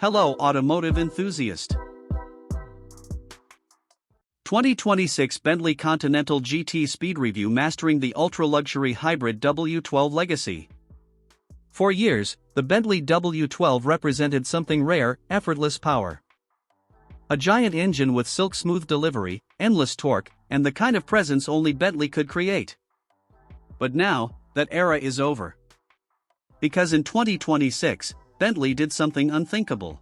Hello automotive enthusiast. 2026 Bentley Continental GT Speed Review mastering the ultra-luxury hybrid W12 legacy. For years, the Bentley W12 represented something rare, effortless power. A giant engine with silk-smooth delivery, endless torque, and the kind of presence only Bentley could create. But now, that era is over. Because in 2026, Bentley did something unthinkable.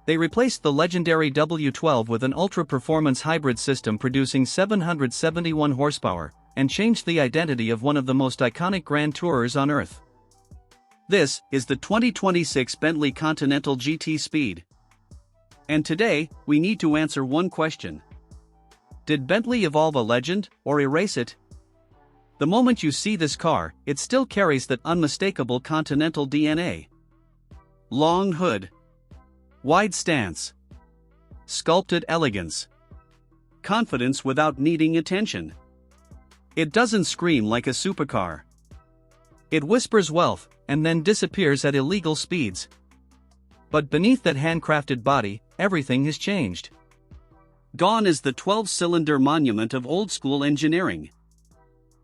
They replaced the legendary W12 with an ultra-performance hybrid system producing 771 horsepower, and changed the identity of one of the most iconic Grand Tourers on Earth. This is the 2026 Bentley Continental GT Speed. And today, we need to answer one question. Did Bentley evolve a legend, or erase it? The moment you see this car, it still carries that unmistakable Continental DNA. Long hood. Wide stance. Sculpted elegance. Confidence without needing attention. It doesn't scream like a supercar. It whispers wealth, and then disappears at illegal speeds. But beneath that handcrafted body, everything has changed. Gone is the 12-cylinder monument of old-school engineering.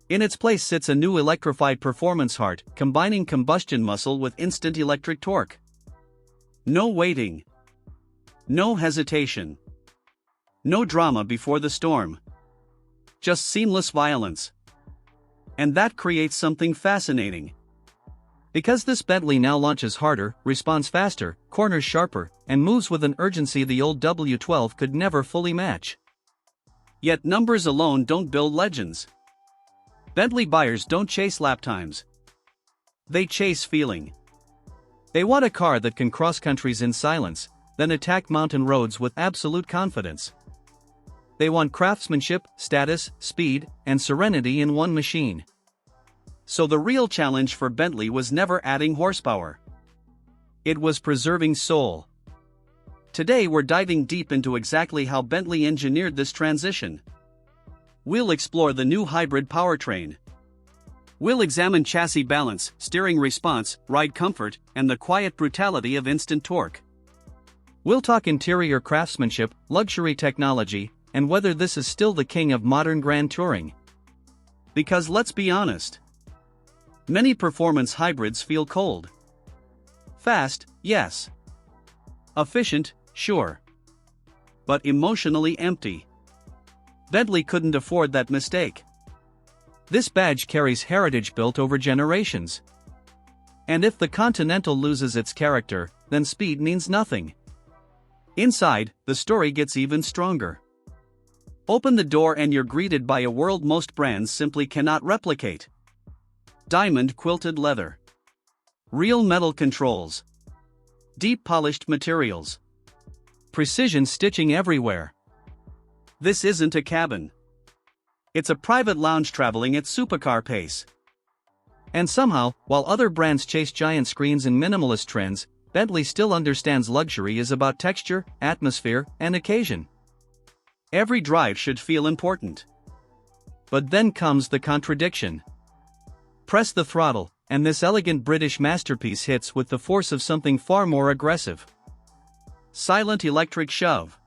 In its place sits a new electrified performance heart, combining combustion muscle with instant electric torque. No waiting. No hesitation. No drama before the storm. Just seamless violence. And that creates something fascinating. Because this Bentley now launches harder, responds faster, corners sharper, and moves with an urgency the old W12 could never fully match. Yet numbers alone don't build legends. Bentley buyers don't chase lap times. They chase feeling. They want a car that can cross countries in silence, then attack mountain roads with absolute confidence. They want craftsmanship, status, speed, and serenity in one machine. So the real challenge for Bentley was never adding horsepower. It was preserving soul. Today we're diving deep into exactly how Bentley engineered this transition. We'll explore the new hybrid powertrain. We'll examine chassis balance, steering response, ride comfort, and the quiet brutality of instant torque. We'll talk interior craftsmanship, luxury technology, and whether this is still the king of modern grand touring. Because let's be honest, many performance hybrids feel cold. Fast, yes. Efficient, sure. But emotionally empty. Bentley couldn't afford that mistake. This badge carries heritage built over generations. And if the Continental loses its character, then speed means nothing. Inside, the story gets even stronger. Open the door and you're greeted by a world most brands simply cannot replicate. Diamond quilted leather. Real metal controls. Deep polished materials. Precision stitching everywhere. This isn't a cabin. It's a private lounge traveling at supercar pace. And somehow, while other brands chase giant screens and minimalist trends, Bentley still understands luxury is about texture, atmosphere, and occasion. Every drive should feel important. But then comes the contradiction. Press the throttle, and this elegant British masterpiece hits with the force of something far more aggressive. Silent electric shove.